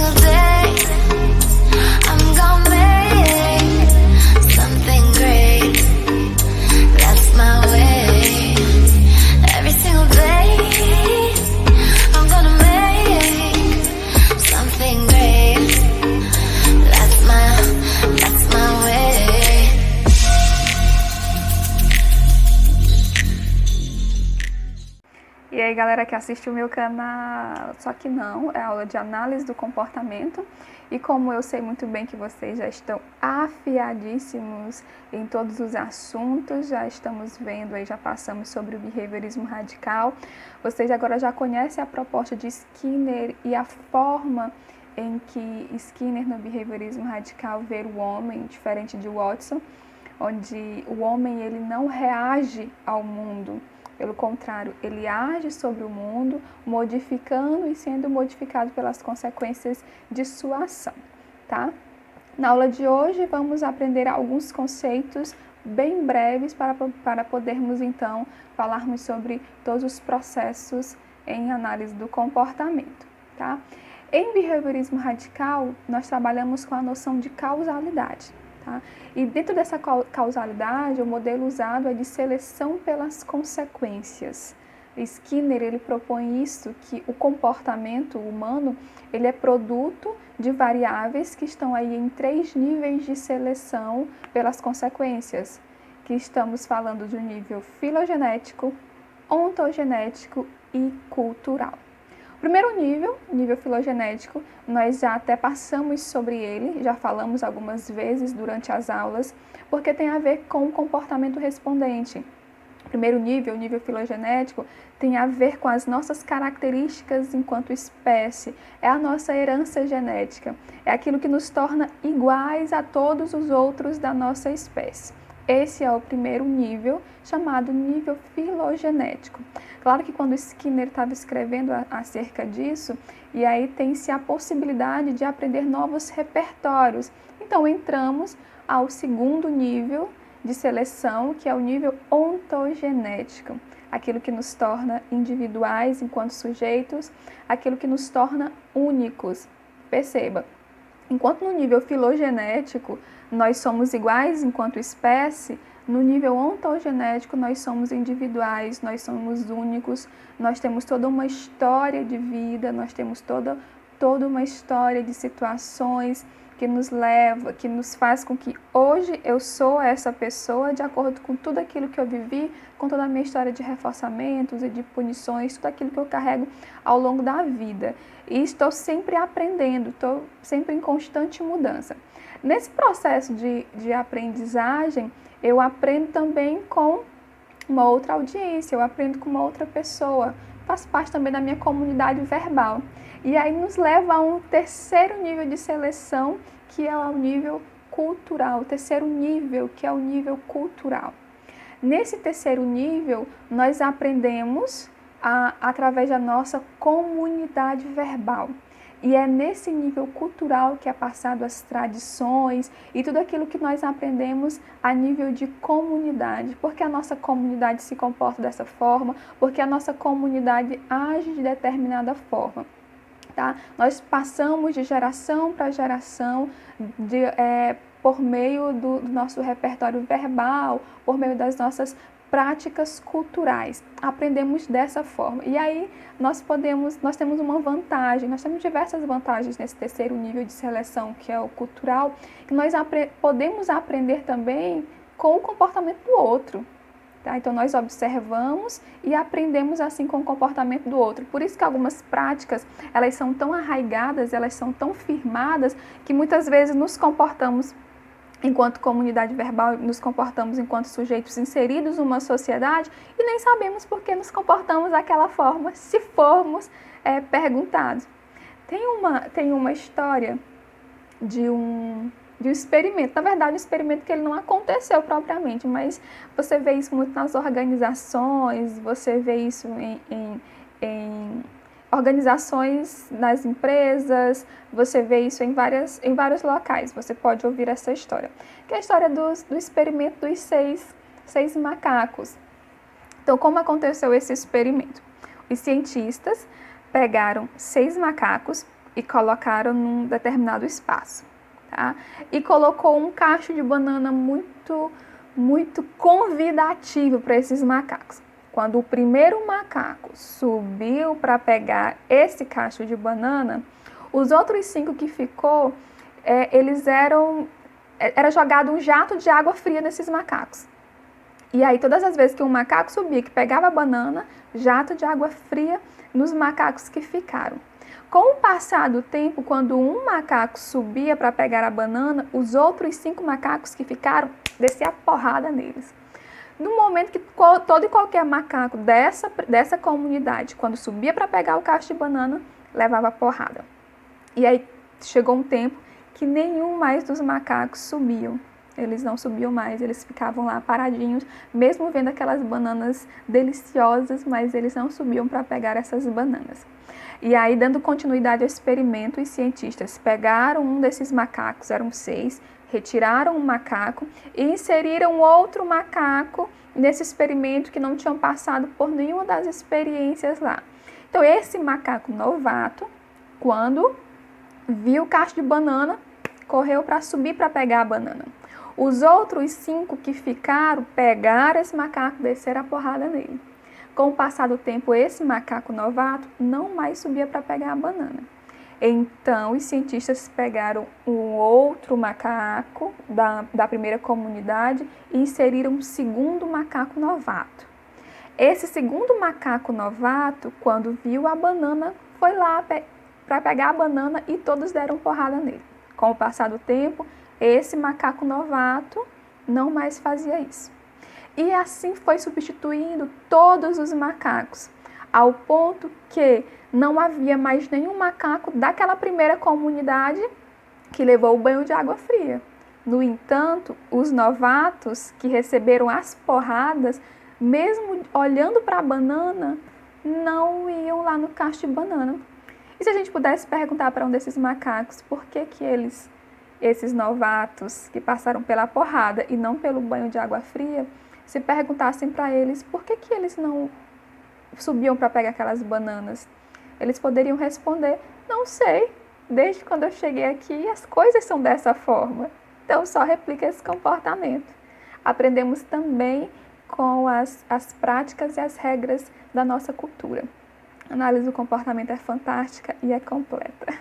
single day I'm gonna make something great. That's my way. Every single day I'm gonna make something great. That's my way. E aí, galera que assiste o meu canal, só que não, é aula de análise do comportamento. E como eu sei muito bem que vocês já estão afiadíssimos em todos os assuntos, já estamos vendo aí, já passamos sobre o behaviorismo radical, vocês agora já conhecem a proposta de Skinner e a forma em que Skinner no behaviorismo radical vê o homem, diferente de Watson, onde o homem ele não reage ao mundo. Pelo contrário, ele age sobre o mundo, modificando e sendo modificado pelas consequências de sua ação, tá? Na aula de hoje, vamos aprender alguns conceitos bem breves para podermos, então, falarmos sobre todos os processos em análise do comportamento, tá? Em behaviorismo radical, nós trabalhamos com a noção de causalidade. Tá? E dentro dessa causalidade, o modelo usado é de seleção pelas consequências. Skinner ele propõe isso, que o comportamento humano ele é produto de variáveis que estão aí em 3 níveis de seleção pelas consequências, que estamos falando de um nível filogenético, ontogenético e cultural. Primeiro nível filogenético, nós já até passamos sobre ele, já falamos algumas vezes durante as aulas, porque tem a ver com o comportamento respondente. Primeiro nível, o nível filogenético, tem a ver com as nossas características enquanto espécie, é a nossa herança genética, é aquilo que nos torna iguais a todos os outros da nossa espécie. Esse é o primeiro nível, chamado nível filogenético. Claro que quando Skinner estava escrevendo acerca disso, e aí tem-se a possibilidade de aprender novos repertórios. Então, entramos ao segundo nível de seleção, que é o nível ontogenético. Aquilo que nos torna individuais enquanto sujeitos, aquilo que nos torna únicos. Perceba, enquanto no nível filogenético nós somos iguais enquanto espécie, no nível ontogenético nós somos individuais, nós somos únicos, nós temos toda uma história de vida, nós temos toda uma história de situações que nos leva, que nos faz com que hoje eu sou essa pessoa de acordo com tudo aquilo que eu vivi, com toda a minha história de reforçamentos e de punições, tudo aquilo que eu carrego ao longo da vida. E estou sempre aprendendo, estou sempre em constante mudança. Nesse processo de aprendizagem, eu aprendo também com uma outra audiência, eu aprendo com uma outra pessoa, faz parte também da minha comunidade verbal. E aí nos leva a um terceiro nível de seleção, que é o nível cultural, o terceiro nível, que é o nível cultural. Nesse terceiro nível, nós aprendemos através da nossa comunidade verbal. E é nesse nível cultural que é passado as tradições e tudo aquilo que nós aprendemos a nível de comunidade. Porque a nossa comunidade se comporta dessa forma, porque a nossa comunidade age de determinada forma. Tá? Nós passamos de geração para geração por meio do nosso repertório verbal, por meio das nossas práticas culturais. Aprendemos dessa forma. E aí nós temos uma vantagem, nós temos diversas vantagens nesse terceiro nível de seleção, que é o cultural, que nós podemos aprender também com o comportamento do outro. Tá? Então nós observamos e aprendemos assim com o comportamento do outro. Por isso que algumas práticas, elas são tão arraigadas, elas são tão firmadas, que muitas vezes nos comportamos enquanto comunidade verbal, nos comportamos enquanto sujeitos inseridos numa sociedade e nem sabemos por que nos comportamos daquela forma, se formos perguntados. Tem uma história de um experimento, na verdade um experimento que ele não aconteceu propriamente, mas você vê isso muito nas organizações, você vê isso em organizações nas empresas, você vê isso em vários locais, você pode ouvir essa história, que é a história do experimento dos seis macacos. Então, como aconteceu esse experimento? Os cientistas pegaram 6 macacos e colocaram num determinado espaço, tá? E colocou um cacho de banana muito convidativo para esses macacos. Quando o primeiro macaco subiu para pegar esse cacho de banana, os outros 5 que ficou, era jogado um jato de água fria nesses macacos. E aí, todas as vezes que um macaco subia, que pegava a banana, jato de água fria nos macacos que ficaram. Com o passar do tempo, quando um macaco subia para pegar a banana, os outros 5 macacos que ficaram, descia a porrada neles. No momento que todo e qualquer macaco dessa comunidade, quando subia para pegar o cacho de banana, levava porrada. E aí, chegou um tempo que nenhum mais dos macacos subiam. Eles não subiam mais, eles ficavam lá paradinhos, mesmo vendo aquelas bananas deliciosas, mas eles não subiam para pegar essas bananas. E aí, dando continuidade ao experimento, os cientistas pegaram um desses macacos, eram 6, retiraram um macaco e inseriram outro macaco nesse experimento que não tinham passado por nenhuma das experiências lá. Então, esse macaco novato, quando viu o cacho de banana, correu para subir para pegar a banana. Os outros 5 que ficaram, pegaram esse macaco, desceram a porrada nele. Com o passar do tempo, esse macaco novato não mais subia para pegar a banana. Então, os cientistas pegaram um outro macaco da primeira comunidade e inseriram um segundo macaco novato. Esse segundo macaco novato, quando viu a banana, foi lá para pegar a banana e todos deram porrada nele. Com o passar do tempo, esse macaco novato não mais fazia isso. E assim foi substituindo todos os macacos, ao ponto que não havia mais nenhum macaco daquela primeira comunidade que levou o banho de água fria. No entanto, os novatos que receberam as porradas, mesmo olhando para a banana, não iam lá no cacho de banana. E se a gente pudesse perguntar para um desses macacos por que esses novatos que passaram pela porrada e não pelo banho de água fria, se perguntassem para eles por que eles não subiam para pegar aquelas bananas, eles poderiam responder: não sei, desde quando eu cheguei aqui as coisas são dessa forma. Então só replica esse comportamento. Aprendemos também com as práticas e as regras da nossa cultura. A análise do comportamento é fantástica e é completa.